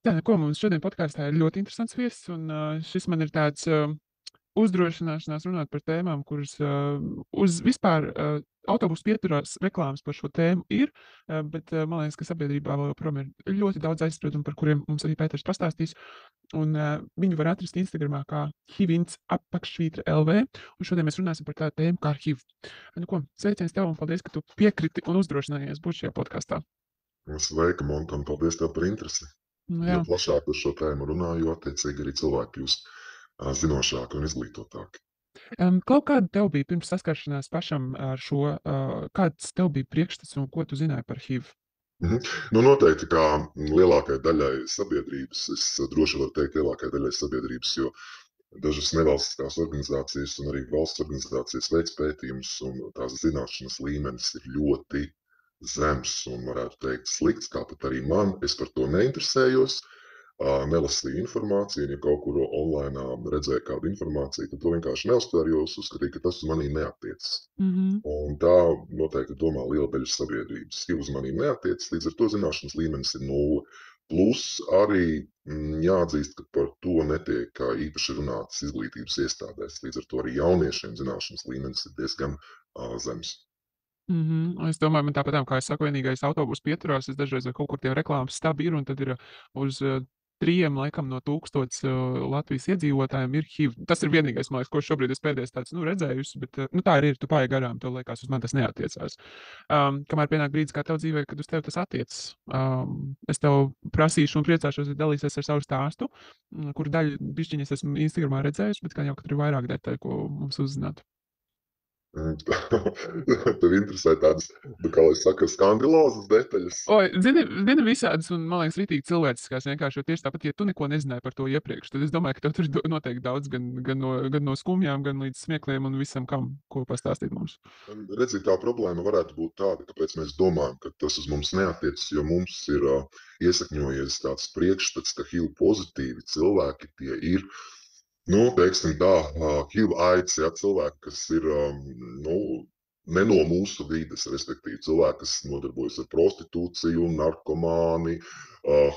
Tā, nu ko mums šodien podkāstā ir ļoti interesants viesis, un šis man ir tāds uzdrošināšanās runāt par tēmām, kuras uz vispār autobusu pieturās reklāmas par šo tēmu ir, bet man liekas, ka sabiedrībā vēl joprojām ir ļoti daudz aizspriedumu, par kuriem mums arī Pēters pastāstīs. Un viņu var atrast Instagramā kā Hivins apakšvītra LV, un šodien mēs runāsim par tādu tēmu kā HIV. Nu ko, sveiciens tev un paldies, ka tu piekriti un uzdrošinājies būt šajā podkāstā. Sveika, Montam, paldies tev par interesi. Nu, Jo jā. plašāk par šo tēmu runā, jo attiecīgi arī cilvēki kļūst zinošāki un izglītotāki. Kaut kāda tev bija pirms saskaršanās pašam ar šo, kāds tev bija priekšstats un ko tu zināji par HIV? Nu, noteikti kā lielākajai daļai sabiedrības, es droši varu teikt lielākajai daļai sabiedrības, jo dažas nevalstiskās organizācijas un arī valsts organizācijas veids pētījumus, un tās zināšanas līmenis ir ļoti zems un, varētu teikt, slikts, tāpat arī man. Es par to neinteresējos, nelasīju informāciju, ja kaut kur online redzēju kādu informāciju, tad to vienkārši neuztvēru, jo es uzskatīju, ka tas uz manī neatiecas. Un tā noteikti domā liela daļa sabiedrības. Ja uz manī neatiecas, līdz ar to zināšanas līmenis ir 0. Plus arī jāatzīst, ka par to netiek īpaši runāts izglītības iestādēs. Līdz ar to arī jauniešiem zināšanas līmenis ir diezgan zems. Es domāju, man tāpatām, kā es saku, vienīgais autobus pieturās, es dažreiz kaut kur tie reklāmas stabi ir, un tad ir uz 3 laikam no 1000 Latvijas iedzīvotājiem ir HIV. Tas ir vienīgais, man liekas, ko šobrīd es pēdējais tāds, redzējusi, bet, tā arī ir, tu pāji garām, tev liekas, uz man tas neatiecās. Kamēr pienāk brīdis, kā tev dzīvē, kad uz tevi tas attiecas. Es tev prasīšu un priecāšos, ja dalīsies ar savu stāstu, kuru daļu bišķiņas esmu Instagramā redzējusi, bet kā jau, ka tur ir vairāk detaļu, ko mums uzzināt. Tev interesē tādas, kā lai saka, skandalozas detaļas. Oi, zini visādas, un man liekas, ritīgi cilvēciskās vienkārši, jo tieši tāpat, ja tu neko nezināji par to iepriekš, tad es domāju, ka tev tur ir noteikti daudz gan no skumjām, gan līdz smiekliem un visam, ko pastāstīt mums. Redzi, tā problēma varētu būt tāda, kāpēc mēs domājam, ka tas uz mums neatiecas, jo mums ir iesakņojies tāds priekšstats, ka HIV pozitīvi cilvēki tie ir, teiksim tā, HIV aids, ja, cilvēki, kas ir, ne no mūsu vides, respektīvi cilvēki, kas nodarbojas ar prostitūciju, narkomāni,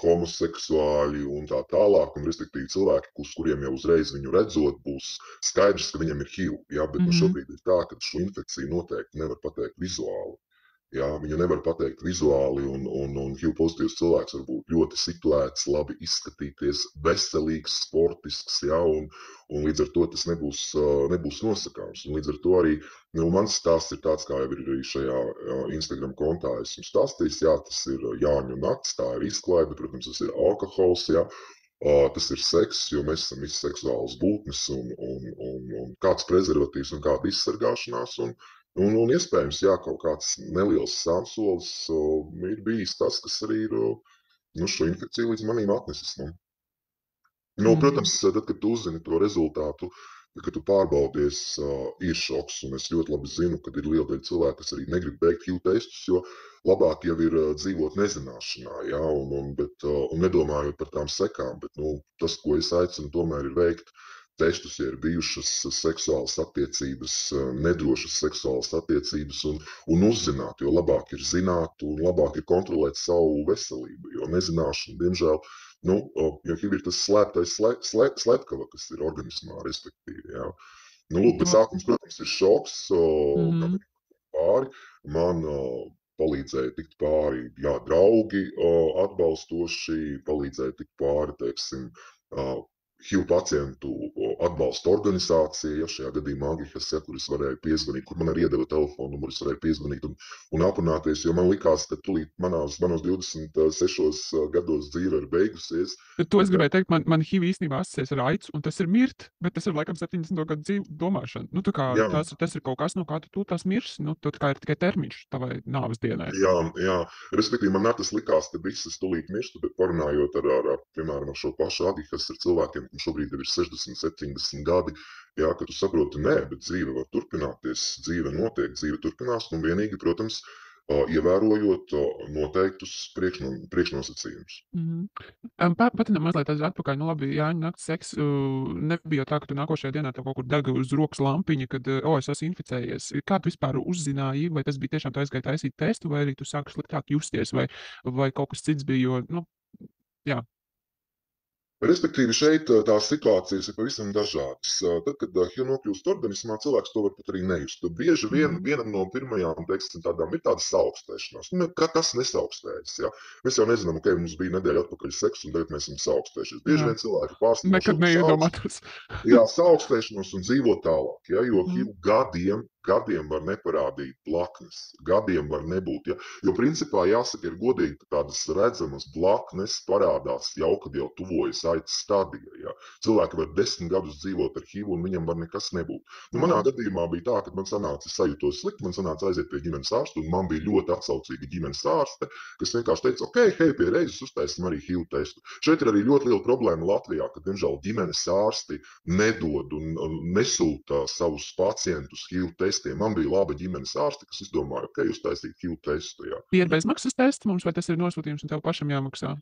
homoseksuāļi un tā tālāk, un respektīvi cilvēki, uz kuriem jau uzreiz viņu redzot, būs skaidrs, ka viņam ir HIV, ja, bet šobrīd ir tā, ka šo infekciju noteikti nevar pateikt vizuāli. Jā, viņu nevar pateikt vizuāli, un HIV pozitīvs cilvēks var būt ļoti situēts, labi izskatīties, veselīgs, sportisks, jā, un līdz ar to tas nebūs nosakāms. Un līdz ar to arī mans stāsts ir tāds, kā jau ir arī šajā Instagram kontā esmu stāstījis, jā, tas ir Jāņu nakts, tā ir izklaide, protams, tas ir alkohols, jā, tas ir seks, jo mēs esam visi seksuālas būtnes, un kāds prezervatīvs un kāda izsargāšanās, un iespējams, jā, kaut kāds neliels sānsolis ir bijis tas, kas arī ir šo infekciju līdz manīm atnesis. Protams, tad, kad tu uzzini to rezultātu, kad tu pārbaudies, ir šoks, un es ļoti labi zinu, ka ir liela daļa cilvēku, kas arī negrib beigt HIV testus, jo labāk jau ir dzīvot nezināšanā, jā, un nedomājot par tām sekām, bet tas, ko es aicinu, tomēr ir veikt testus, ja ir bijušas seksuālas attiecības, nedrošas seksuālas attiecības, un uzzināt, jo labāk ir zināt un labāk ir kontrolēt savu veselību, jo nezināšana, diemžēl, jo HIV ir tas slēptais slepkava, kas ir organismā, respektīvi, jā. Bet sākums, protams, ir šoks, pāri, man palīdzēja tikt pāri, jā, draugi atbalstoši, palīdzēja tikt pāri, teiksim, HIV pacientu atbalsta organizācija, ja šajā gadījumā Agihas, ja, kur es varēju piezvanīt, kur man arī iedeva telefonu numuru, es varēju piezvanīt un aprunāties, jo man likās, ka tūlīt manos 26 gados dzīve ir beigusies. To es gribēju teikt, man HIV īstenībā asociēs ar aids, un tas ir mirt, bet tas ir laikam 70. gadu dzīve domāšana. Tas ir kaut kas, no kā tu tās mirsi, tā kā ir tikai termiņš tavai nāves dienai. Jā, respektīvi man tas likās, ka visas tūlīt mirstu, bet parunājot piemēram, ar šo pašu Agihas, ar cilvēkiem, šobrīd ir 60, 70 gadi, jā, ka tu saproti, nē, bet dzīve var turpināties, dzīve notiek, dzīve turpinās, un vienīgi, protams, ievērojot noteiktus priekšnosacījumus. Patinam mazliet atpakaļ, labi, Jāņa nakts seks, nebija tā, ka tu nākošajā dienā tev kaut kur dega uz rokas lampiņa, kad, es esmu inficējies. Kā tu vispār uzzināji, vai tas bija tiešām tu aizgāji taisīt testu, vai arī tu sāki sliktāk justies, vai kaut kas cits bija, jo, jā. Respektīvi, šeit tās situācijas ir pavisam dažādas. Tad, kad HIV nokļūst organismā, cilvēks to var pat arī nejust. Bieži vien vienam no pirmajām, teiksim, tādām ir tāda saaugstēšanās. Kas nesaukstējas, ja? Mēs jau nezinām, ka mums bija nedēļa atpakaļ seks, un tagad mēs esam saaugstējušies. Bieži Jā. vien cilvēki pārstāv šo Nekad neiedomātos. saaugstēšanos un dzīvo tālāk, ja? Jo HIV gadiem var neparādīt blaknes, gadiem var nebūt. Ja? Jo principā jāsaka, ir godīgi, ka tādas redzamas blaknes parādās jau, kad jau tuvojas aitas stadija. Ja? Cilvēki var 10 gadus dzīvot ar HIV, un viņam var nekas nebūt. Nu, manā gadījumā bija tā, ka man sanāca sajūtos slikti, man sanāca aiziet pie ģimenes ārsta, un man bija ļoti atsaucīga ģimenes ārste, kas vienkārši teica, ok, hei, pie reizes uztaisim arī HIV testu. Šeit ir arī ļoti liela problēma Latvijā, ka, diemžēl, ģimenes ārsti nedod un nesūta savus pacientus HIV testiem. Man bija laba ģimenes ārste, kas izdomāja, ok, uztaisīt HIV testu. Jā. Tie ir bezmaksas tests mums, vai tas ir nosūtījums un tev pašam jāmaksā?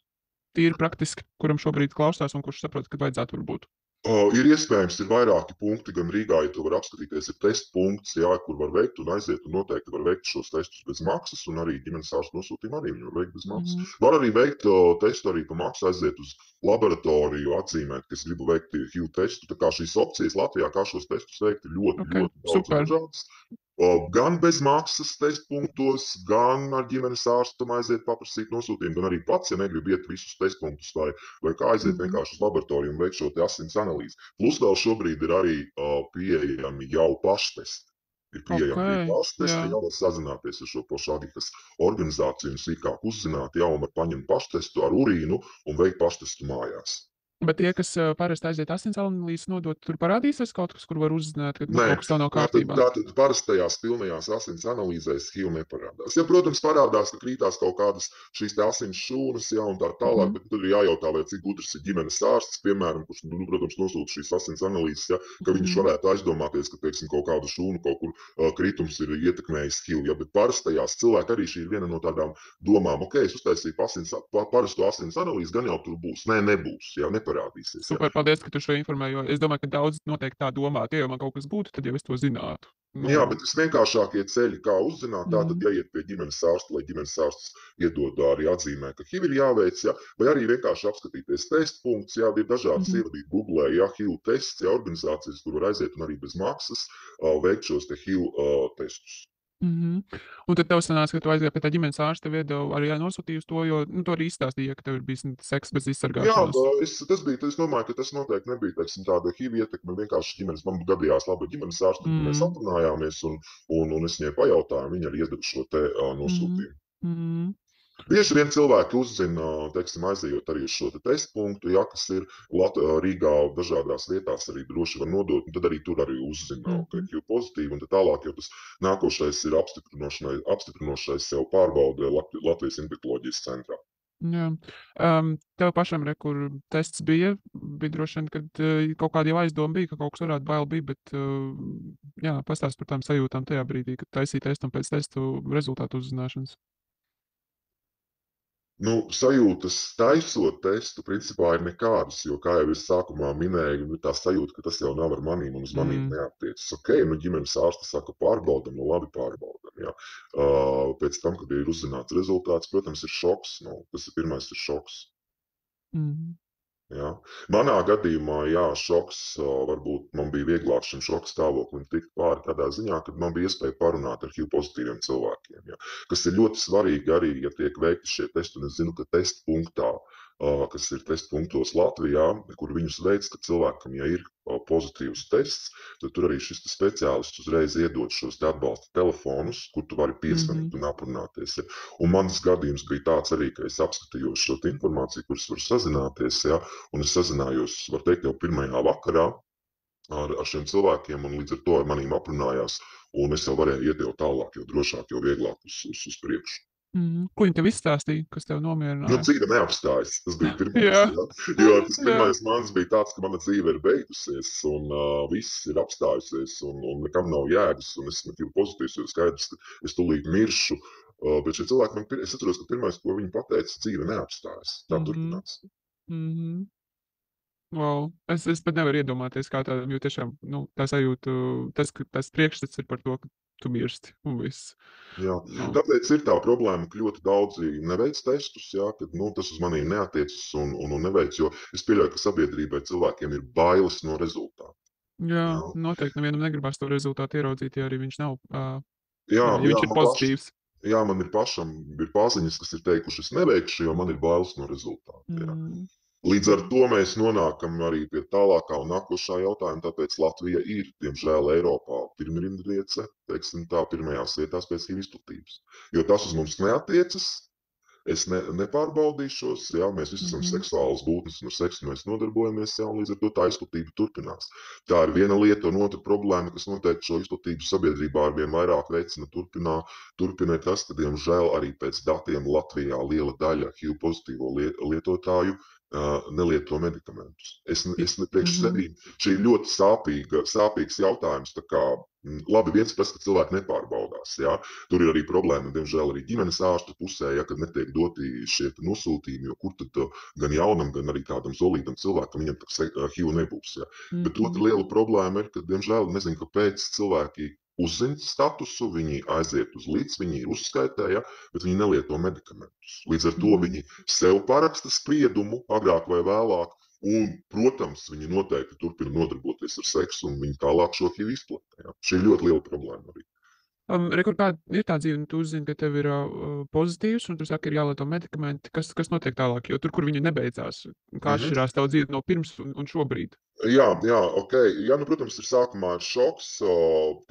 Tīri praktiski, kuram šobrīd klausās un kurš saprot, ka vajadzētu varbūt. Ir iespējams, ir vairāki punkti, gan Rīgā, ja tu vari apskatīties, ir testa punkts, jā, kur var veikt un aiziet, un noteikti var veikt šos testus bez maksas, un arī ģimenes ārsta nosūtījumu arī viņi var veikt bez maksas. Var arī veikt testu arī pa maksu, aiziet uz laboratoriju, atzīmēt, ka es gribu veikt HIV testu. Tā kā šīs opcijas Latvijā, kā šos testus veikt, ir ļoti daudz dažādas. Gan bez maksas testa punktos, gan ar ģimenes ārstam aiziet paprasīt nosūtījumu, gan arī pats, ja negrib iet visus testa punktus, vai kā aiziet vienkārši uz laboratoriju un veikt šo te asins analīzi. Plus vēl šobrīd ir arī pieejami jau paštesti. Ir pieejami arī paštesti, jau var sazināties ar šo Pošādikas organizāciju un sīkāk uzzināt, jau var paņemt paštestu ar urīnu un veikt paštestu mājās. Bet tie, kas parasti aiziet asins analīzes nodot, tur parādīsies kaut kas, kur var uzzināt, ka kaut kas tā nav kārtībā? Tātad parastajās pilnajās asins analīzēs HIV neparādās. Ja, protams, parādās, ka krītās kaut kādas šīs te asins šūnas, ja, un tā tālāk, bet tur ir jājautā, vai cik gudrs ir ģimenes ārsts, piemēram, kurš, protams, nosūta šīs asins analīzes, ja, ka viņš varētu aizdomāties, ka, teiksim, kaut kādu šūnu kaut kur kritums ir ietekmējis HIV. Ja, bet parastajās cilvēki arī šī ir viena no tādām domām, ok, es uztaisīju parasto asins analīzi, gan jau tur būs. Nē, nebūs, ja, parādīsies. Super, paldies, ka tu šo informēji, jo es domāju, ka daudz noteikti tā domā, ja jau man kaut kas būtu, tad jau es to zinātu. Jā, bet visvienkāršākie ceļi, kā uzzināt, tātad jāiet pie ģimenes ārsta, lai ģimenes ārsts iedod arī atzīmē, ka HIV ir jāveic, ja, vai arī vienkārši apskatīties testa punktus, jā, ir dažādas ievadīt Googlē, jā, HIV tests, jā, organizācijas, kur var aiziet un arī bez maksas veikt šos te HIV testus. Un tad tev sanāca, ka tu aizgāji pie tā ģimenes ārsta, tev arī nosūtīja uz to, jo tu arī izstāstīji, ka tev ir bijis seks bez izsargāšanās. Jā, es domāju, ka tas noteikti nebija, teiksim, tāda HIV ietekme. Vienkārši ģimenes, man gadījās laba ģimenes ārsta, mēs aprunājāmies un es viņai pajautāju, viņa arī iedeva šo te nosūtījumu. Bieži vien cilvēki uzzina, teiksim, aizejot arī uz šo te testa punktu, ja, kas ir Rīgā dažādās vietās arī droši var nodot, un tad arī tur arī uzzina, ka ir pozitīvi, un tad tālāk jau tas nākošais ir apstiprinošais jau pārbaude Latvijas infektoloģijas centrā. Jā. Tev pašam, kur tests bija droši vien, kad kaut kāda jau aizdoma bija, ka kaut kas varētu bail bija, bet jā, pastāst par tām sajūtām tajā brīdī, kad taisīja testu un pēc testu rezultātu uzzināšanas. Nu, sajūtas taisot testu, principā ir nekādas, jo, kā jau es sākumā minēju, tā sajūta, ka tas jau nav ar manīm un uz manīm neattiecas. Ok, nu ģimenes ārste saka pārbaudam, nu labi pārbaudam, jā. Pēc tam, kad ir uzzināts rezultāts, protams, ir šoks, nu, tas ir pirmais ir šoks. Ja. Manā gadījumā, jā, šoks, varbūt man bija vieglāk šim šoka stāvoklim tikt pāri tādā ziņā, kad man bija iespēja parunāt ar HIV pozitīviem cilvēkiem, ja. Kas ir ļoti svarīgi arī, ja tiek veikti šie testi, un es zinu, ka testa punktā, kas ir testa punktos Latvijā, kur viņus veic, ka cilvēkam, ja ir pozitīvs tests, tad tur arī šis speciālists uzreiz iedod šos atbalsta telefonus, kur tu vari piesvanīt un aprunāties. Ja. Un mans gadījums bija tāds arī, ka es apskatījos šo informāciju, kuras var sazināties, ja, un es sazinājos, var teikt, jau pirmajā vakarā ar šiem cilvēkiem, un līdz ar to ar manīm aprunājās, un es jau varēju iet jau tālāk, jau drošāk, jau vieglāk uz priekšu. Ko viņi tev izstāstīja, kas tev nomierināja? Nu, dzīve neapstājas. Tas bija pirmais. Ja? Jo tas pirmais mans bija tāds, ka mana dzīve ir beigusies, un viss ir apstājusies, un nekam nav jēgas, un es esmu pozitīvs, jo skaidrs, ka es tūlīt miršu. Bet šie cilvēki man, es atceros, ka pirmais, ko viņi pateica, dzīve neapstājas. Tā turpinās. Wow. Es pat nevaru iedomāties, kā tā, jo tiešām, nu, tā sajūta, tas priekšstats ir par to, ka tu mirsti un viss. Jā, Nu, tāpēc ir tā problēma, ka ļoti daudzi neveic testus, jā, kad, tas uz maniem neatiecas un neveic, jo es pieļauju, ka sabiedrībai cilvēkiem ir bailes no rezultātu. jā, Jā, noteikti nevienam negribas to rezultātu ieraudzīt, ja arī viņš nav, jā, jā, ja jā, viņš ir pozitīvs. man ir pašam ir paziņas, kas ir teikuši, es neveikšu, jo man ir bailes no rezultātu, jā. Mm, Līdz ar mm, to mēs nonākam arī pie tālākā un nākošā jautājuma, tāpēc Latvija ir, diemžēl, Eiropā pirmrindniece, teiksim tā, pirmajās vietās pēc HIV izplatības. Jo tas uz mums neatiecas, es nepārbaudīšos, jā, mēs visi esam mhm, seksuālas būtnes, un ar seksu mēs nodarbojamies, jā, un līdz ar to tā izplatība turpinās. Tā ir viena lieta, un otra problēma, kas noteikti šo izplatību sabiedrībā arvien vairāk veicina, turpina tas, ka, diemžēl, arī pēc datiem Latvijā liela daļa HIV pozitīvo lietotāju nelieto medikamentus. Es priekš mhm, sevīm, šī ir ļoti sāpīgs jautājums, tā kā, labi, viens tas, ka cilvēki nepārbaudās, jā, tur ir arī problēma, diemžēl, arī ģimenes ārsta pusē, ja, kad netiek doti šie nosūtījumi, jo kur tad gan jaunam, gan arī tādam solītam cilvēkam viņam HIV nebūs. Ja. Bet mhm, otra liela problēma ir, ka, diemžēl, nezinu, kāpēc cilvēki uzzina statusu, viņi aiziet uz līdz, viņi ir uzskaitē, ja, bet viņi nelieto medikamentus. Līdz ar to mhm. viņi sev paraksta spriedumu agrāk vai vēlāk, un, protams, viņi noteikti turpina nodarboties ar seksu, un viņi tālāk šo HIV izplatē. Ja. Šī ir ļoti liela problēma arī. Re, kur kāda ir tā dzīve, un tu uzzini, ka tev ir pozitīvs, un tu saki, ir jālieto medikamenti. Kas notiek tālāk? Jo tur, kur viņi nebeidzās, kā Mhm. atšķirās tava dzīve no pirms un šobrīd? Jā, ok. Jā, protams, ir sākumā ir šoks,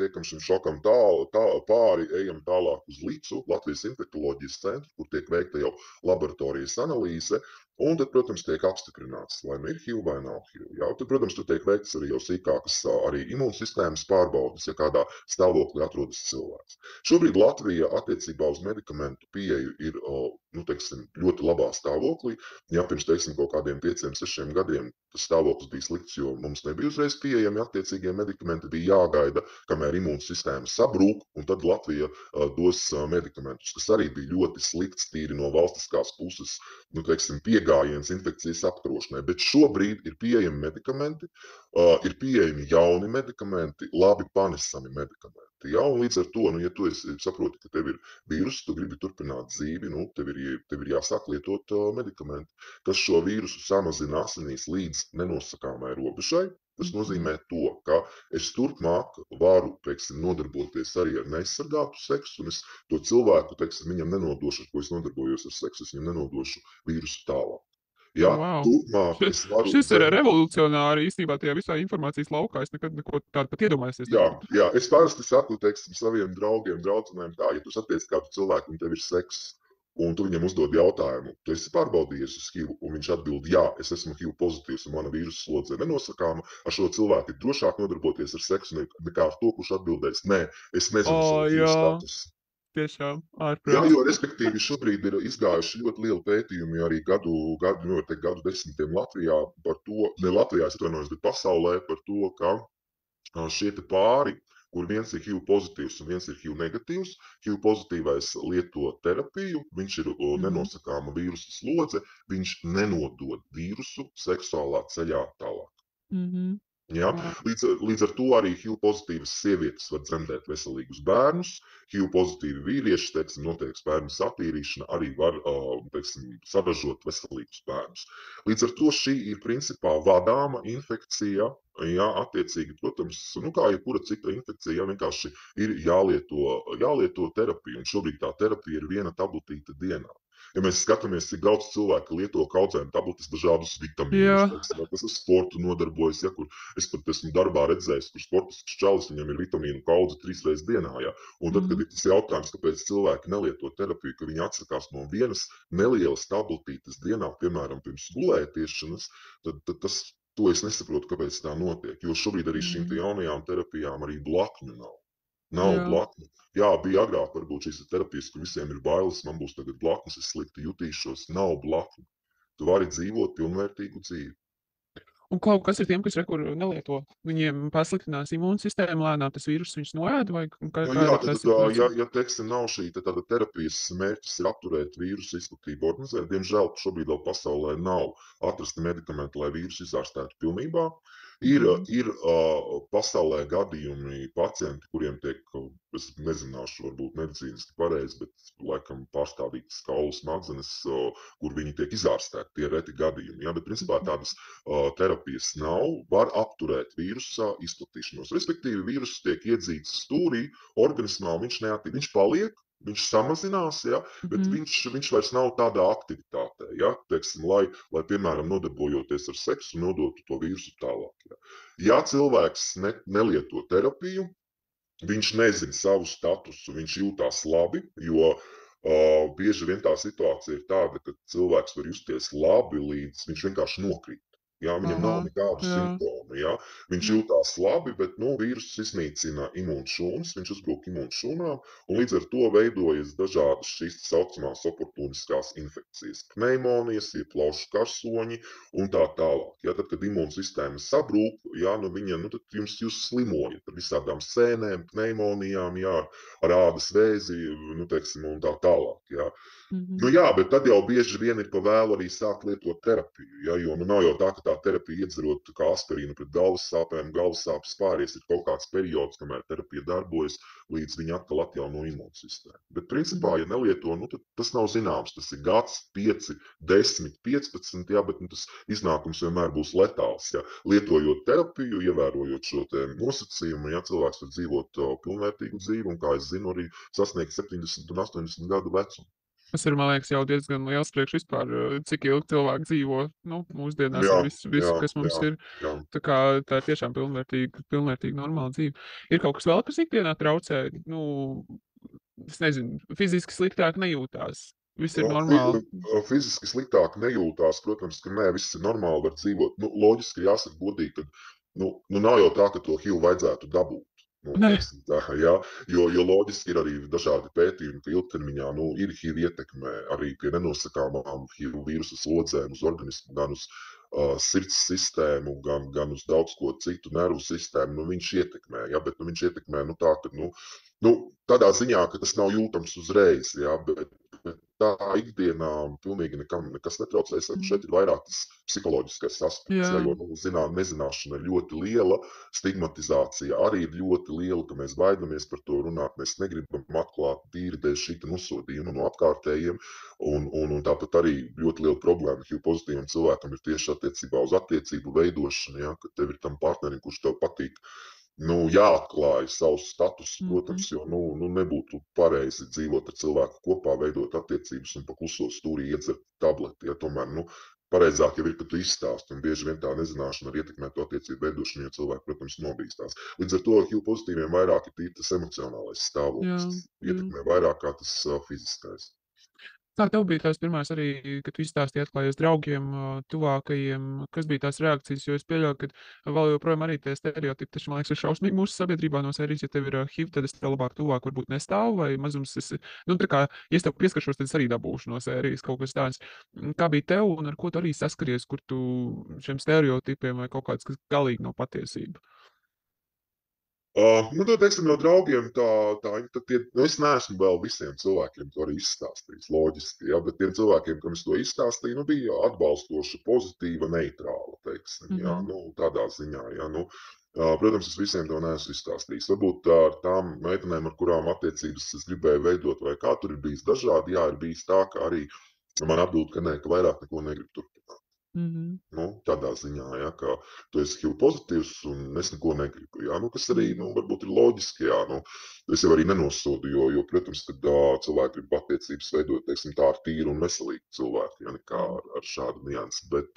tiekam šim šokam pāri, ejam tālāk uz LICU, Latvijas infektoloģijas centru, kur tiek veikta jau laboratorijas analīze, un tad, protams, tiek apstiprināts, vai nu ir HIV vai nav HIV. Jā, tad, protams, tur tiek veikts arī jau sīkākas arī imūnsistēmas pārbaudes, ja kādā stāvoklī atrodas cilvēks. Šobrīd Latvija attiecībā uz medikamentu pieeju ir, teiksim, ļoti labā stāvoklī. Jā, pirms, teiksim, kaut kādiem 5, 6 gadiem tas stāvoklis bija slikts, jo mums nebija uzreiz pieejami attiecīgie medikamenti, bija jāgaida, kamēr imūnsistēma sabrūk, un tad Latvija dos medikamentus, kas arī bija ļoti slikts tīri no valstiskās puses, teiksim, piegājiens infekcijas apkarošanai. Bet šobrīd ir pieejami medikamenti, ir pieejami jauni medikamenti, labi panesami medikamenti. Ja, un līdz ar to, ja tu saproti, ka tev ir vīruss, tu gribi turpināt dzīvi, tev ir jāsāk lietot medikamenti, kas šo vīrusu samazina asinīs līdz nenosakāmai robežai. Tas nozīmē to, ka es turpmāk varu, teiksim, nodarboties arī ar neaizsargātu seksu, un es to cilvēku, teiksim, viņam nenodošu, ar ko es nodarbojos ar seksu, es viņam nenodošu vīrusu tālāk. Ja, Wow. turpmāk es varu Šis ir revolucionāri īstenībā tajā visā informācijas laukā. Es nekad neko tādu pat iedomājies nebūtu. Jā, es parasti saku, teiksim, saviem draugiem, draudzenēm tā, ja tu satiec kādu cilvēku un tev ir seks, un tu viņam uzdod jautājumu, tu esi pārbaudījies uz HIV, un viņš atbild, jā, es esmu HIV pozitīvs, un mana vīrusu slodze nenosakāma, ar šo cilvēku ir drošāk nodarboties ar seksu nekā ar to, kurš atbildēs, nē, es nezinu O, savu HIV jā, statusu. tiešām Jā, ārprāts. jo respektīvi šobrīd ir izgājuši ļoti lieli pētījumi arī gadu desmitiem Latvijā par to, ne Latvijā, es atvainojos, bet pasaulē par to, ka šie pāri, kur viens ir HIV pozitīvs un viens ir HIV negatīvs, HIV pozitīvais lieto terapiju, viņš ir nenosakāma vīrusu slodze, viņš nenodod vīrusu seksuālā ceļā tālāk. Mhm. Ja? Wow. Līdz ar to arī HIV pozitīvas sievietes var dzemdēt veselīgus bērnus, HIV pozitīvi vīrieši, teiksim, notiek spermu satīrīšana, arī var, teiksim, saražot veselīgus bērnus. Līdz ar to šī ir principā vadāma infekcija, ja, attiecīgi, protams, kā jebkura cita infekcija, ja vienkārši ir jālieto terapija, un šobrīd tā terapija ir viena tabletīte dienā. Ja mēs skatāmies, cik daudz cilvēku lieto kaudzēm tabletes, dažādus vitamīnus, Jā. teiksim, kas ar sportu nodarbojas, ja, kur es pat esmu darbā redzējis, kur sportisks čalis, viņam ir vitamīnu kaudze 3 reizes dienā, ja. Un tad, kad ir tas jautājums, kāpēc cilvēki nelieto terapiju, ka viņi atsakās no vienas nelielas tabletītes dienā, piemēram, pirms gulētiešanas, tad to es nesaprotu, kāpēc tā notiek, jo šobrīd arī šīm jaunajām terapijām arī blakņu nav. Nav Jā. blakņu. Jā, bija agrāk varbūt šīs terapijas, kur visiem ir bailes, man būs tagad blaknes, es slikti jutīšos. Nav blakņu. Tu vari dzīvot pilnvērtīgu dzīvi. Un kas ir tiem, kas rekur nelieto? Viņiem pasliktinās imūnsistēma lēnām, tas vīrus viņus noēd, vai kāda Jā, ir tā tad, situācija? ja teiksim, nav šī tāda terapijas mērķis ir apturēt vīrusu izplatību organizēt, diemžēl šobrīd vēl pasaulē nav atrasti medikamenti, lai vīrusu izārstētu pilnībā. Mhm. Ir pasaulē gadījumi pacienti, kuriem tiek, es nezināšu, varbūt medicīniski pareizi, bet laikam pārstāvītas kaulu smadzenes, kur viņi tiek izārstēti. Tie ir reti gadījumi. Ja? Bet principā Mhm. tādas terapijas nav. Var apturēt vīrusa izplatīšanos. Respektīvi, vīruss tiek iedzīts stūrī, organismā viņš neattīstās. Viņš paliek, viņš samazinās, ja, bet Mhm. viņš vairs nav tādā aktivitātē, ja, teiksim, lai, piemēram, nodarbojoties ar seksu, nodotu to vīrusu tālāk. Ja, ja cilvēks nelieto terapiju, viņš nezina savu statusu, viņš jūtās labi, jo bieži vien tā situācija ir tāda, ka cilvēks var justies labi, līdz viņš vienkārši nokrīt. Jā, viņam nav Aha, nekādu jā. simptomu. Jā. Viņš Mhm. jūtās labi, bet vīruss iznīcina imūnšūnas, viņš uzbrūk imūnšūnām, un līdz ar to veidojas dažādas šīs tā saucamās oportuniskās infekcijas, pneimonijas, ieplaušu karsoņi un tā tālāk. Ja, tad, kad imūnsistēma sabrūk, ja, viņa, tad jūs slimojat ar visādām sēnēm, pneimonijām, ja, ar ādas vēzi, teiksim, un tā tālāk. Ja. Mhm. Jā, bet tad jau bieži vien ir pa vēlu arī sākt lietot terapiju. Ja, jo nav jau tā, ka tā terapija iedzerot kā aspirīnu pret galvas sāpēm, galvas sāpes pāries, ir kaut kāds periods, kamēr terapija darbojas, līdz viņa atkal atjauno imūnsistēmu. Bet, principā, Mhm. ja nelieto, tad tas nav zināms. Tas ir gads, 5, 10, 15, ja, bet tas iznākums vienmēr būs letāls. Ja. Lietojot terapiju, ievērojot šo nosacījumu, ja cilvēks var dzīvot pilnvērtīgu dzīvi un, kā es zinu, arī sasniegt 70 un 80 gadu vecumu. Tas ir, man liekas, jau diezgan liels priekš vispār, cik ilgi cilvēki dzīvo, nu, mūsdienās Jā, ar visu, jā, kas mums jā, ir. jā. Tā kā tā ir tiešām pilnvērtīga normāla dzīve. Ir kaut kas vēl, kas ikdienā traucē, nu, es nezinu, fiziski sliktāk nejūtās. Viss ir Fi normāli. Fiziski sliktāk nejūtās, protams, ka nē, viss ir normāli, var dzīvot. Loģiski ir jāsaka godīgi, ka nav jau tā, ka to HIV vajadzētu dabūt. Nē. Teiksim tā, ja? Jo loģiski ir arī dažādi pētījumi, ka ilgtermiņā ir HIV ietekme arī pie nenosakāmām HIV vīrusa slodzēm uz organismu, gan uz sirds sistēmu, gan uz daudz ko citu nervu sistēmu. Viņš ietekmē, ja? Bet viņš ietekmē tā, ka tādā ziņā, ka tas nav jūtams uzreiz, ja? Bet tā ikdienā pilnīgi nekas netraucē. Mhm. Šeit ir vairāk tas psiholoģiskais aspekts, ja, Jā. jo nezināšana ir ļoti liela, stigmatizācija arī ir ļoti liela, ka mēs baidamies par to runāt, mēs negribam atklāt tīri dēļ šī nosodījuma no apkārtējiem, un tāpat arī ļoti liela problēma HIV pozitīvam cilvēkam ir tieši attiecībā uz attiecību veidošanu, ja, ka tev ir tam partnerim, kurš tev patīk, jāatklāj savs status, Mhm. protams, jo nebūtu pareizi dzīvot ar cilvēku kopā, veidot attiecības un pa kluso stūrī iedzert tableti. Ja, tomēr pareizāk jau ir, ka tu izstāsti, un bieži vien tā nezināšana var ietekmēt to attiecību veidošanu, jo cilvēki, protams, nobīstās. Līdz ar to HIV pozitīviem vairāk ir tīri tas emocionālais Jā. stāvoklis, Jā. ietekmē vairāk kā tas fiziskais. Kā tev bija tās pirmās arī, kad tu izstāstīji atklājies draugiem, tuvākajiem, kas bija tās reakcijas? Jo es pieļauju, ka vēl joprojām arī tie stereotipi, taču, man liekas, ir šausmīgi mūsu sabiedrībā no sērijas, ja tev ir HIV, tad es tev labāk tuvāk varbūt nestāvu, vai mazums esi, tā kā, ja es tev pieskaršos, tad es arī dabūšu no sērijas kaut kas tāds. Kā bija tev un ar ko tu arī saskaries, kur tu šiem stereotipiem vai kaut kāds, kas galīgi nav patiesība? Tad, teiksim, no draugiem es neesmu vēl visiem cilvēkiem to arī izstāstījis, loģiski, ja, bet tiem cilvēkiem, kam es to izstāstīju, bija atbalstoša, pozitīva, neitrāla, teiksim, ja, Mhm. tādā ziņā, ja, protams, es visiem to neesmu izstāstījis. Varbūt ar tām meitenēm, ar kurām attiecības es gribēju veidot, vai kā tur ir bijis dažādi, jā, ir bijis tā, ka arī man atbild, ka nē, ka vairāk neko negribu turpināt. Mhm. Tādā ziņā, ja, ka tu esi HIV pozitīvs un es neko negribu. Ja, kas arī Mhm. varbūt ir loģiski. Ja, es jau arī nenosodu, jo protams, kad cilvēki grib attiecības veidot, teiksim, tā ar tīru un veselīgu cilvēku, ja nekā Mhm. ar šādu niansu. Bet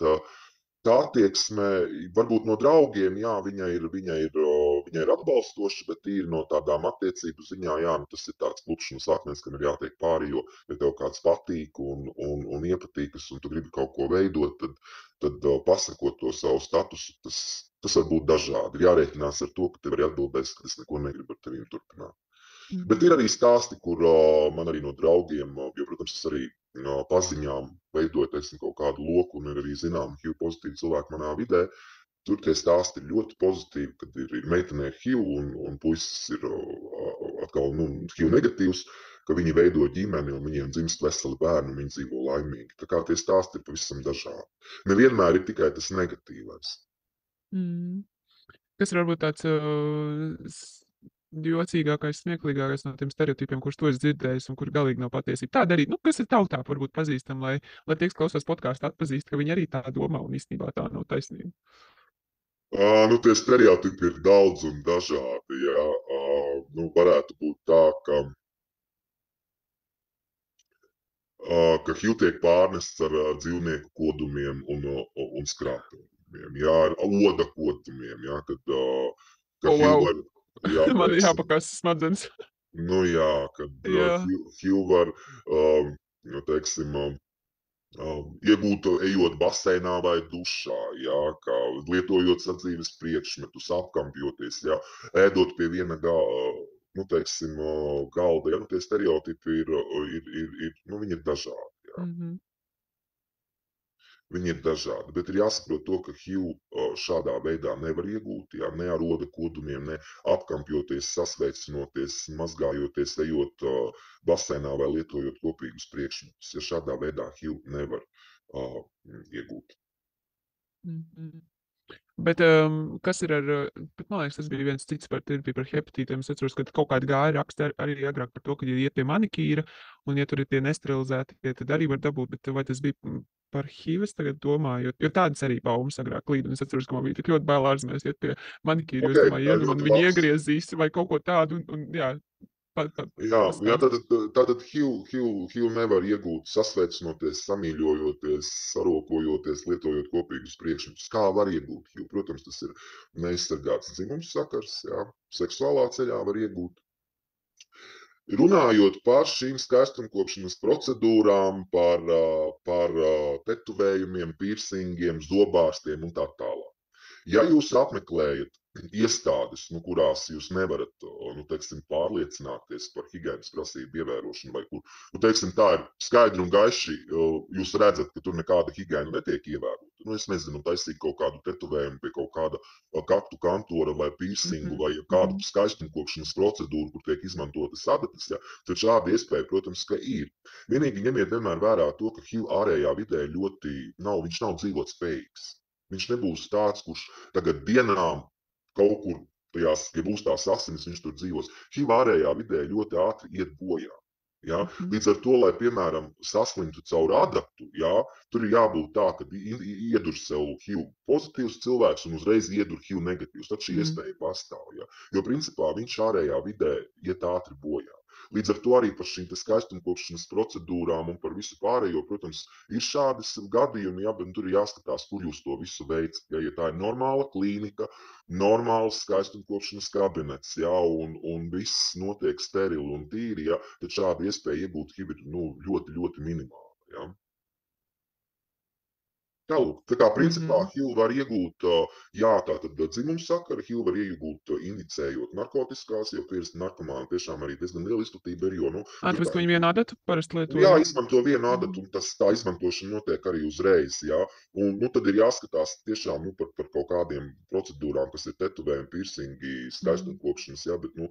tā attieksme, varbūt no draugiem, jā, viņa ir atbalstoša, bet tīri no tādām attiecību ziņā, jā, tas ir tāds klupšanas akmens, kam ir jātiek pāri, jo, ja tev kāds patīk un iepatīkas, un tu gribi kaut ko veidot, tad pasakot to savu statusu, tas var būt dažādi. Ir jārēķinās ar to, ka tev arī atbildēs, ka es neko negribu ar tevīm turpināt. Bet Mhm. ir arī stāsti, kur man arī no draugiem, jo, protams, es arī paziņām veidoju, teiksim, kaut kādu loku, un ir arī zinām HIV pozitīvi cilvēki manā vidē. Tur tie stāsti ir ļoti pozitīvi, kad ir meitenē HIV un puisis ir atkal HIV negatīvs, ka viņi veido ģimeni un viņiem dzimst veseli bērni un viņi dzīvo laimīgi. Tā kā tie stāsti ir pavisam dažādi. Nevienmēr ir tikai tas negatīvais. Mm. Kas ir varbūt tāds jocīgākais, smieklīgākais no tiem stereotipiem, kurus tu esi dzirdējis un kur galīgi nav patiesība? Tā darīt, nu, kas ir tautā varbūt pazīstam, lai tie, kas klausās podkāstu, atpazīst, ka viņi arī tā domā un īstenībā tā nav taisnība. Nu, tie stereotipi ir daudz un dažādi, jā. Nu, varētu būt tā, ka HIV tiek pārnests ar dzīvnieku kodumiem un skrāpējumiem, jā, ar oda kodumiem, jā, ka O, HIV wow! var, jā, Man ir teiksim, jāpakās smadzenes. nu jā, kad Jā. HIV var, nu, teiksim, iegūt, ejot baseinā vai dušā, jā, kā lietojot sadzīves priekšmetus, apkampjoties, jā, ēdot pie viena nu, teiksim, galda, ja, nu, tie stereotipi nu, viņi ir dažādi, jā. Mhm. Viņi ir dažādi, bet ir jāsaprot to, ka HIV šādā veidā nevar iegūt, jā, ne ar oda kodumiem, ne apkampjoties, sasveicinoties, mazgājoties, ejot baseinā vai lietojot kopīgus priekšmetus. Ja šādā veidā HIV nevar iegūt. Mhm. Bet kas ir bet man liekas, tas bija viens cits bija par hepatītiem. Es atceros, ka kaut kādi gāja raksti arī agrāk par to, ka, ja iet pie manikīra un ja tur ir tie nesterilizēti, tad arī var dabūt, bet vai tas bija par HIV, es tagad domāju, jo tādas arī baumas agrāk klīd, un es atceros, ka man bija tik ļoti bail ārzemēs iet pie manikīra, jo es Okay, domāju, ja nu man ļoti viņi labs. iegriezīs vai kaut ko tādu, un jā, Jā, pastāst. tātad HIV nevar iegūt sasveicinoties, samīļojoties, sarokojoties, lietojot kopīgus priekšmetus. Kā var iegūt HIV? Protams, tas ir neizsargāts dzimums sakars, jā. Seksuālā ceļā var iegūt. Runājot par šīm skaistumkopšanas procedūrām, par tetuvējumiem, piercingiem, zobārstiem un tā tālāk. Ja jūs apmeklējat iestādes, nu, kurās jūs nevarat, nu, teiksim, pārliecināties par higienas prasību ievērošanu, vai kur, nu, teiksim, tā ir skaidri un gaiši, jūs redzat, ka tur nekāda higiena netiek ievērota. Nu, es nezinu, taisīt kaut kādu tetovējumu pie kaut kāda kaktu kantora vai piercingu vai kādu skaistumkopšanas procedūru, kur tiek izmantotas adatas, ja, tad šāda iespēja, protams, ka ir. Vienīgi ņemiet vienmēr vērā to, ka HIV ārējā vidē viņš nav dzīvot spējīgs. Viņš nebūs tāds, kurš tagad dienām kaut kur tajās, ja būs tās asinis, viņš tur dzīvos. HIV ārējā vidē ļoti ātri iet bojā. Ja? Līdz ar to, lai, piemēram, saslimtu caur adatu, ja, tur ir jābūt tā, ka iedur sev HIV pozitīvs cilvēks un uzreiz iedur HIV negatīvs. Tad šī iespēja pastāv. Ja? Jo, principā, viņš ārējā vidē iet ātri bojā. Līdz ar to arī par šīm skaistumkopšanas procedūrām un par visu pārējo, protams, ir šādas gadījumi, ja, bet tur ir jāskatās, kur jūs to visu veicat. Ja tā ir normāla klīnika, normāls skaistumkopšanas kabinets, ja, un viss notiek sterili un tīri, ja, tad šāda iespēja iegūt HIV ir ļoti, ļoti minimāla. Ja. Tā kā principā HIV var iegūt, jā, tātad dzimumsakara, HIV var iegūt indicējot narkotiskās, jo pierasti narkomāni tiešām arī diezgan liela izplatība ir, jo, nu, Tāpēc, ka viņi vienu adatu parasti lieto. jā, izmanto vienu adatu, un tā izmantošana notiek arī uzreiz, jā. Un, nu, tad ir jāskatās tiešām, nu, par kaut kādiem procedūrām, kas ir tetuvējumi, piercingi, skaistumkopšanas, jā, bet, nu,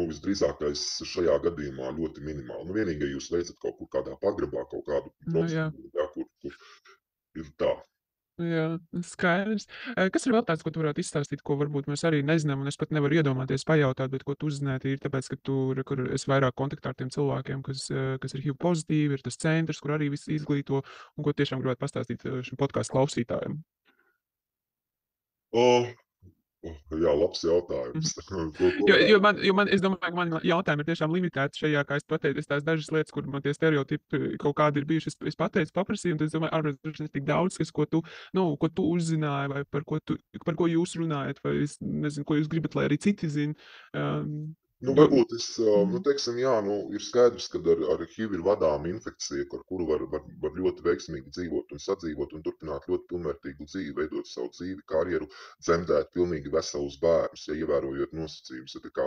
visdrīzākais šajā gadījumā ļoti minimāli. Nu, vienīgi, ja jūs veicat kaut kur kādā pagrabā, kaut kādu procedūru, jā, kur ir tā. Jā, skaidrs. Kas ir vēl tāds, ko tu varētu izstāstīt, ko varbūt mēs arī nezinām, un es pat nevaru iedomāties pajautāt, bet ko tu uzzināji, ir tāpēc, ka kur es vairāk kontaktā ar tiem cilvēkiem, kas ir HIV pozitīvi, ir tas centrs, kur arī viss izglīto, un ko tiešām gribētu pastāstīt šim podkāstu klausītājiem. Jā, labs jautājums. Es domāju, ka mani jautājumi ir tiešām limitēti šajā, kā es pateicu, tās dažas lietas, kur man tie stereotipi kaut kādi ir bijuši. Es pateicu, paprasīju, un es domāju, ārpus tik daudz, ko tu uzzināji, vai par ko jūs runājat, vai es nezinu, ko jūs gribat, lai arī citi zina. Nu, varbūt nu, teiksim, jā, nu, ir skaidrs, ka ar HIV ir vadāma infekcija, ar kuru var ļoti veiksmīgi dzīvot un sadzīvot un turpināt ļoti pilnvērtīgu dzīvi, veidot savu dzīvi, karjeru, dzemdēt pilnīgi veselus bērnus, ja ievērojot nosacījumus. Ja,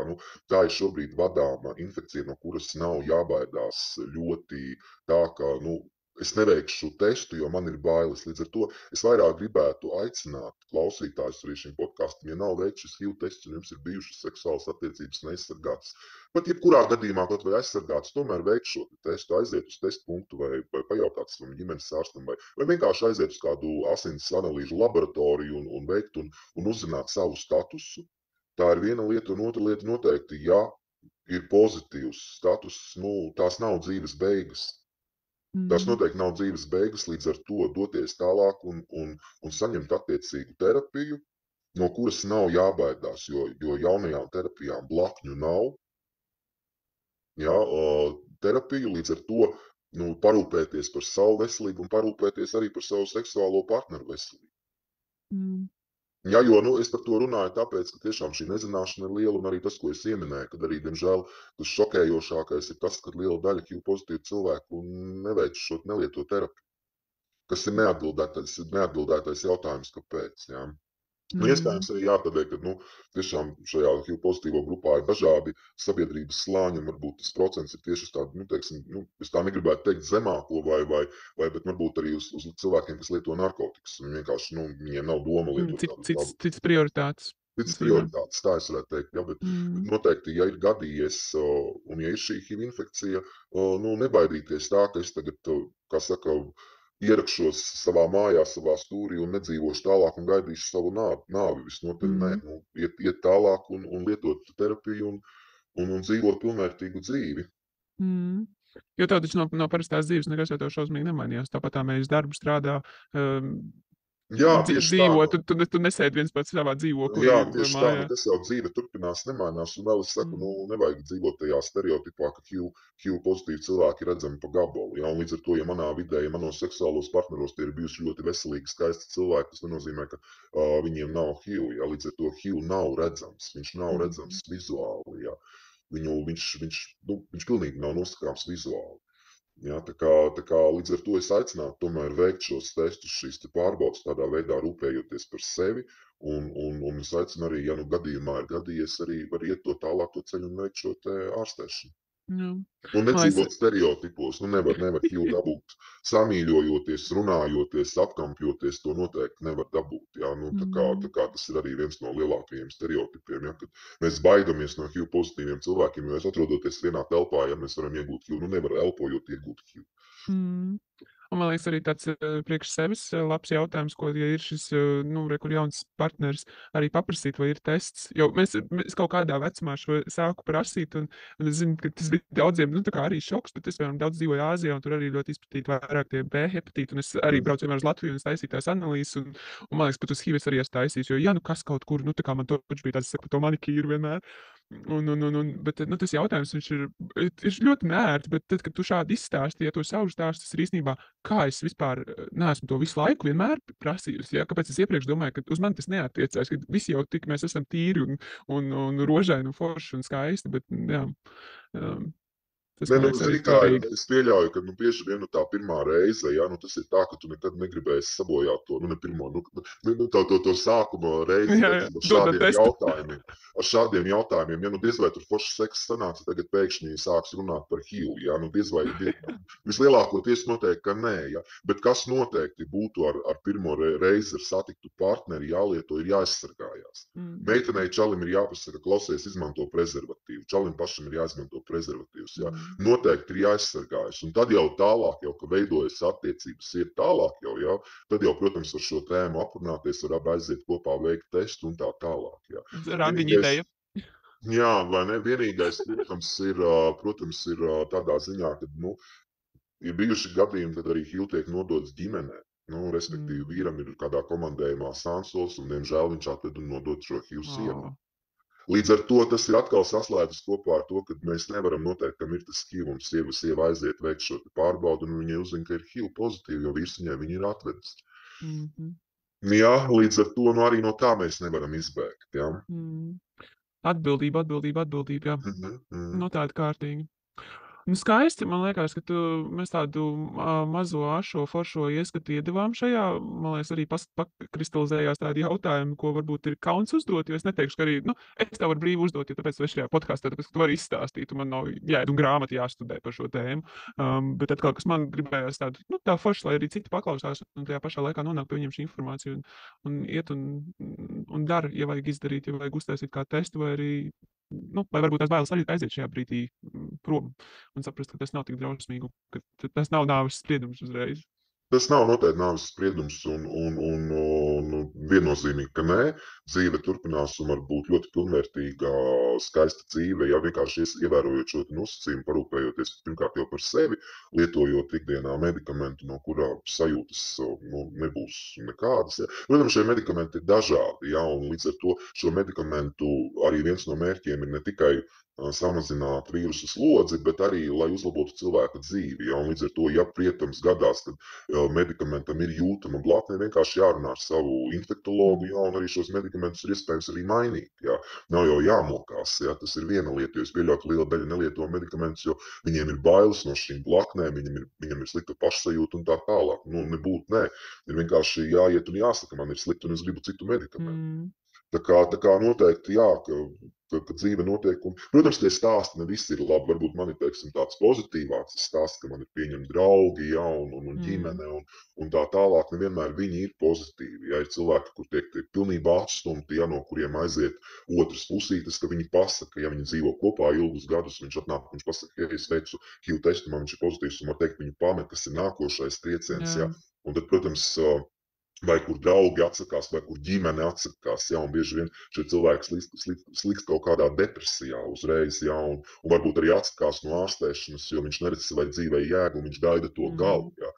tā ir šobrīd vadāma infekcija, no kuras nav jābaidās ļoti tā, ka, nu, es neveikšu testu, jo man ir bailes. Līdz ar to es vairāk gribētu aicināt klausītājus arī šim podkastam, ja nav veikts šis HIV tests un jums ir bijušas seksuālas attiecības neaizsargātas, pat jebkurā gadījumā kaut vai aizsargātas, tomēr veikt šo testu, aiziet uz testu punktu vai pajautāt savam ģimenes ārstam vai vienkārši aiziet uz kādu asins analīžu laboratoriju un veikt un uzzināt savu statusu. Tā ir viena lieta, un otra lieta noteikti, ja ir pozitīvs status, tās nav dzīves beigas. Tas noteikti nav dzīves beigas, līdz ar to doties tālāk un saņemt attiecīgu terapiju, no kuras nav jābaidās, jo jaunajām terapijām blakņu nav. Ja, terapiju līdz ar to parūpēties par savu veselību un parūpēties arī par savu seksuālo partneru veselību. Jā, jo es par to runāju tāpēc, ka tiešām šī nezināšana ir liela, un arī tas, ko es ieminēju, kad arī, diemžēl, tas šokējošākais ir tas, ka liela daļa HIV pozitīvu cilvēku neveic šo nelieto terapiju, kas ir neatbildētais jautājums, kāpēc, jā. Iespējams arī tādēļ, ka tiešām šajā HIV pozitīvo grupā ir dažādi sabiedrības slāņi, un varbūt tas procents ir tieši uz tādu, es tā negribētu teikt zemāko, bet varbūt arī uz cilvēkiem, kas lieto narkotikas, un vienkārši, viņiem nav doma lietot cits prioritātes. Cits prioritātes, tā es varētu teikt, jā, bet noteikti, ja ir gadījies, un ja ir šī HIV infekcija, nebaidīties tā, ka es tagad, kā saka, ierakšos savā mājā, savā stūrī un nedzīvošu tālāk un gaidīšu savu nāvi. Visnotaļ nē, iet tālāk un lietot terapiju un dzīvot pilnvērtīgu dzīvi. Jo tev taču no parastās dzīves nekas jau tev šausmīgi nemainījās. Tāpat tā mēs darbu strādā, Jā, tieši dzīvo, tā. Tu nesēdi viens pats savā dzīvoklī. Jā, tieši tā, tas jau dzīve turpinās, nemainās, un vēl es saku, nevajag dzīvot tajā stereotipā, ka HIV pozitīvi cilvēki ir redzami pa gabalu, jā, un līdz ar to, ja manā vidē, ja manos seksuālos partneros tie ir bijuši ļoti veselīgi, skaisti cilvēki, tas nenozīmē, ka viņiem nav HIV, jā, līdz ar to HIV nav redzams, viņš nav redzams vizuāli, jā, viņš pilnīgi nav nosakāms vizuāli. Ja, tā kā līdz ar to es aicinātu tomēr veikt šos testus, šīs pārbaudes tādā veidā rūpējoties par sevi, un es aicinu arī, ja gadījumā ir gadījies, arī var iet to tālāk to ceļu un veikt šo te ārstēšanu. Un nedzīvot stereotipos, nevar HIV dabūt samīļojoties, runājoties, apkampjoties, to noteikti nevar dabūt, jā, tā kā tas ir arī viens no lielākajiem stereotipiem, ja, kad mēs baidamies no HIV pozitīviem cilvēkiem, jo mēs atrodoties vienā telpā, ja mēs varam iegūt HIV, nevar elpojot iegūt HIV. Un man liekas arī tāds priekš sevis labs jautājums, ko, ja ir šis, kur jauns partneris, arī paprasīt, vai ir tests, jo mēs kaut kādā vecumā šo sāku prasīt, un es zinu, ka tas bija daudziem, tā kā arī šoks, bet es, piemēram, daudz dzīvoju Āzijā, un tur arī ļoti izplatīti vairāk tie B hepatīti, un es arī braucu vienmēr uz Latviju un taisīju tās analīzes, un man liekas, pat uz HIV es arī esmu taisījis, jo, kas kaut kur, tā kā man toč bija tāds, saku, to manikīru vienmēr, bet tas jautājums, viņš ir ļoti neērti, bet tad, kad tu šādi izstāsti, ja to savu stāstu, tas ir īstenībā, kā es vispār neesmu to visu laiku vienmēr prasījusi, ja? Kāpēc es iepriekš domāju, ka uz mani tas neattiecās, ka visi jau tik mēs esam tīri un rožaini un forši un skaisti, bet, jā, tas, man liekas, arī svarīgi. Es pieļauju, ka bieži vien tā pirmā reize, ja, tas ir tā, ka tu nekad negribēsi sabojāt to, ne pirmo, to sākuma reizi ar šādiem jautājumiem, ja diez vai tur foršs seks sanāca, tagad pēkšņi sāks runāt par HIV, ja, diez vai vislielākoties noteikti, ka nē, ja, bet kas noteikti būtu ar pirmo reizi ar satiktu partneri jālieto, ir jāaizsargājās. Meitenei čalim ir jāpasaka, klausies, izmanto prezervatīvu, čalim pašam ir jāizmanto prezervatīvs, ja. Noteikti ir jāaizsargājas, un tad jau tālāk, ka veidojas attiecības, iet tālāk jau, tad jau, protams, ar šo tēmu aprunāties, var aiziet kopā veikt testu un tā tālāk, jā. Randiņa ideja. Jā, vai ne, vienīgais, protams, ir tādā ziņā, ka, ir bijuši gadījumi, kad arī HIV tiek nodots ģimenē, respektīvi vīram ir kādā komandējumā sansols, un, diemžēl, viņš atved un nodot šo HIV sievai. Līdz ar to tas ir atkal saslēdzis kopā ar to, ka mēs nevaram noteikt, kam ir tas HIV, un sieva aiziet veikt šo pārbaudu, un viņa uzzina, ka ir HIV pozitīvi, jo vīrs viņai viņu ir atvedis. Jā, līdz ar to arī no tā mēs nevaram izbēgt, jā. Atbildība, jā. No tāda kārtīgi. Nu, skaisti. Man liekas, ka mēs tādu mazo ašo foršo ieskatu iedavām šajā. Man liekas, arī pakristalizējās tādi jautājumi, ko varbūt ir kauns uzdot. Jo es neteikšu, ka arī es tev varu brīvi uzdot, jo tāpēc es šajā podkāstā, tāpēc, ka tu vari izstāstīt, un man nav jāiet un grāmata jāstudē par šo tēmu. Bet atkal, kas man gribējās tādu, tā forši, lai arī citi paklausās un tajā pašā laikā nonāk pie viņiem šī informācija un iet un dara, ja vajag izdarīt, ja vajag uztaisīt kā testu vai arī. Lai varbūt tās bailes arī aiziet šajā brīdī prom un saprast, ka tas nav tik drausmīgi, ka tas nav nāves spriedums uzreiz. Tas nav noteikti nāves spriedums, un viennozīmīgi, ka nē. Dzīve turpinās un var būt ļoti pilnvērtīga, skaista dzīve, ja vienkārši ievērojot šo nosacījumu, parūpējoties pirmkārt jau par sevi, lietojot ikdienā medikamentu, no kurā sajūtas nebūs nekādas. Ja. Protams, šie medikamenti ir dažādi, ja, un līdz ar to šo medikamentu arī viens no mērķiem ir ne tikai samazināt vīrusu slodzi, bet arī, lai uzlabotu cilvēka dzīvi. Ja, un līdz ar to, ja, protams, gadās, kad medikamentam ir jūtama blakne, vienkārši jārunā ar savu infektologu, ja, un arī šos medikamentus ir iespējams arī mainīt. Ja. Nav jau jāmokās, ja, tas ir viena lieta, jo es pieļauju, ka liela daļa nelieto medikamentus, jo viņiem ir bailes no šīm blaknēm, viņam ir slikta pašsajūta un tā tālāk. Nebūtu, nē. Ir vienkārši jāiet un jāsaka, man ir slikti un es gribu citu medikamentu. Tā kā noteikti, jā, ka dzīve notiek. Protams, tie stāsti ne visi ir labi. Varbūt man ir, teiksim, tāds pozitīvāks stāsts, ka man ir pieņemti draugi, ja, un ģimene un tā tālāk. Nevienmēr viņi ir pozitīvi. Ja ir cilvēki, kur tiek pilnībā atstumti, ja, no kuriem aiziet otras pusītes, ka viņi pasaka, ja viņi dzīvo kopā ilgus gadus, viņš atnāk, viņš pasaka, ja es veicu HIV testu, man viņš ir pozitīvs, un var teikt, viņu pamet, kas ir nākošais trieciens. Ja. Un tad, protams, vai kur draugi atsakās, vai kur ģimene atsakās, ja, un bieži vien šie cilvēki slikst kaut kādā depresijā uzreiz, ja, un varbūt arī atsakās no ārstēšanas, jo viņš neredz savai dzīvei jēgu, un viņš gaida to galu, ja.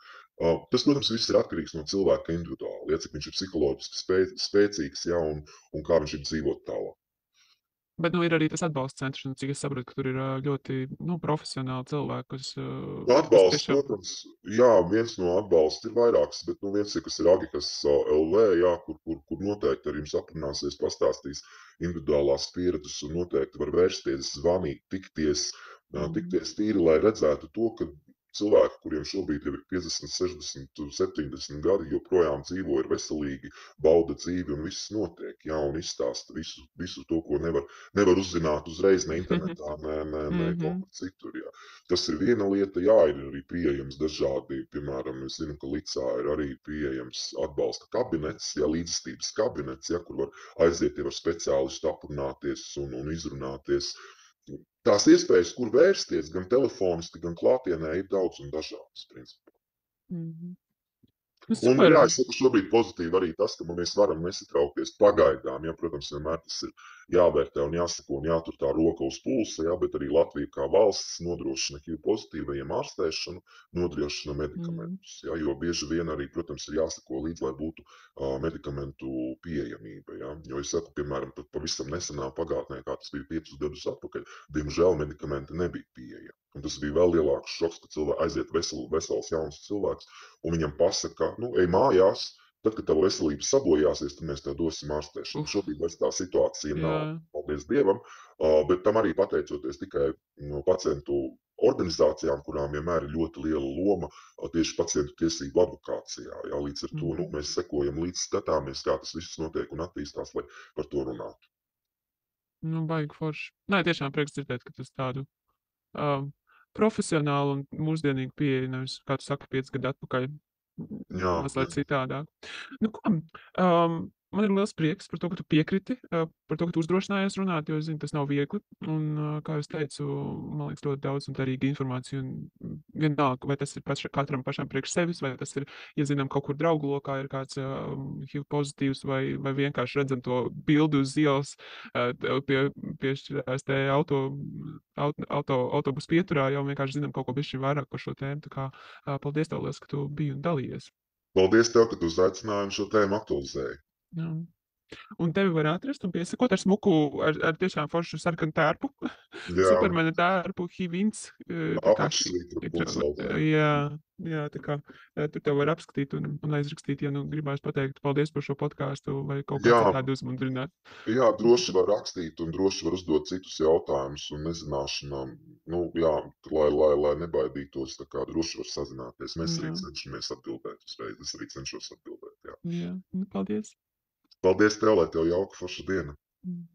Tas, protams, viss ir atkarīgs no cilvēka individuāli, ja, cik viņš ir psiholoģiski spēcīgs, ja, un kā viņš ir dzīvot tālāk. Bet ir arī tas atbalsta centrs, un cik es saprotu, ka tur ir ļoti profesionāli cilvēki, kas atbalsts, tiešām... protams, jā, viens no atbalsta ir vairāks, bet viens ir, kas ir Agikas LV, jā, kur noteikti ar jums aprunāsies, pastāstīs individuālās pieredzes un noteikti var vērsties, zvanīt, tikties tīri, lai redzētu to, ka cilvēki, kuriem šobrīd jau ir 50, 60, 70 gadi, joprojām dzīvo, ir veselīgi, bauda dzīvi un viss notiek, jā, un izstāsta visu to, ko nevar uzzināt uzreiz ne internetā, ne kaut kur citur, jā. Tas ir viena lieta, jā, ir arī pieejams dažādi, piemēram, es zinu, ka Licā ir arī pieejams atbalsta kabinets, jā, līdzstības kabinets, jā, kur var aiziet jau ar speciālistu aprunāties un izrunāties. Tās iespējas, kur vērsties, gan telefoniski, gan klātienē, ir daudz un dažādas, principā. Un, jā, es saku, šobrīd pozitīvi arī tas, ka mēs varam nesatraukties pagaidām. Ja, protams, vienmēr tas ir jāvērtē un jāsako un jātur tā roka uz pulsa, ja, bet arī Latvija kā valsts nodrošina HIV pozitīvajiem ārstēšanu, nodrošina medikamentus. Ja, jo bieži vien arī, protams, ir jāsako līdz, lai būtu medikamentu pieejamība. Ja. Jo es saku, piemēram, pavisam nesenā pagātnē, kā tas bija 5 gadus atpakaļ, diemžēl medikamenti nebija pieejami. Un tas bija vēl lielāks šoks, ka cilvēks aiziet vesels jauns cilvēks, un viņam pasaka, ej mājās, tad, kad tava veselība sabojāsies, tad mēs tev dosim ārstēšanu. Šobrīd vairs tā situācija nav, paldies Dievam, bet tam arī pateicoties tikai no pacientu organizācijām, kurām vienmēr ir ļoti liela loma tieši pacientu tiesību advokācijā. Jā, līdz ar to mēs sekojam līdz skatāmies, kā tas viss notiek un attīstās, lai par to runātu. Baigi forši. Nē, tiešām prieks dzirdēt, ka tas tādu profesionālu un mūsdienīgu pieeju, nevis, kā tu saki, 5 gadu atpakaļ, mazliet citādāk. Man ir liels prieks par to, ka tu piekriti, par to, ka tu uzdrošinājies runāt, jo es zinu, tas nav viegli. Un, kā es teicu, man liekas, ļoti daudz un derīga informācija. Un vienalga, vai tas ir katram pašam priekš sevis, vai tas ir, ja zinām, kaut kur draugu lokā ir kāds HIV pozitīvs, vai vienkārši redzam to bildi uz ielas, piešķirās te autobusu pieturā, jau vienkārši zinām kaut ko bišķi vairāk par šo tēmu. Tā kā paldies tev, liels, ka tu biji un dalījies. Paldies tev, ka tu uzaicināji un šo tēmu aktualizēji. Un tevi var atrast un piesakot ar smuku, ar tiešām foršu sarkanu tērpu, Jā, Supermana tērpu, Hivins, tā kā apakšsvītra šitra, pulsaldē. jā, tā kā tur tev var apskatīt un aizrakstīt, ja nu gribās pateikt paldies par šo podkāstu vai kaut kā Jā, citādi uzmundrināt. jā, droši var rakstīt un droši var uzdot citus jautājumus un nezināšanām. Nu, jā, lai nebaidītos, tā kā droši var sazināties. Mēs arī Jā, cenšamies atbildēt uzreiz. Es arī cenšos atbildēt, jā. jā, nu paldies. Paldies tev, lai tev jauka forša diena. Mm.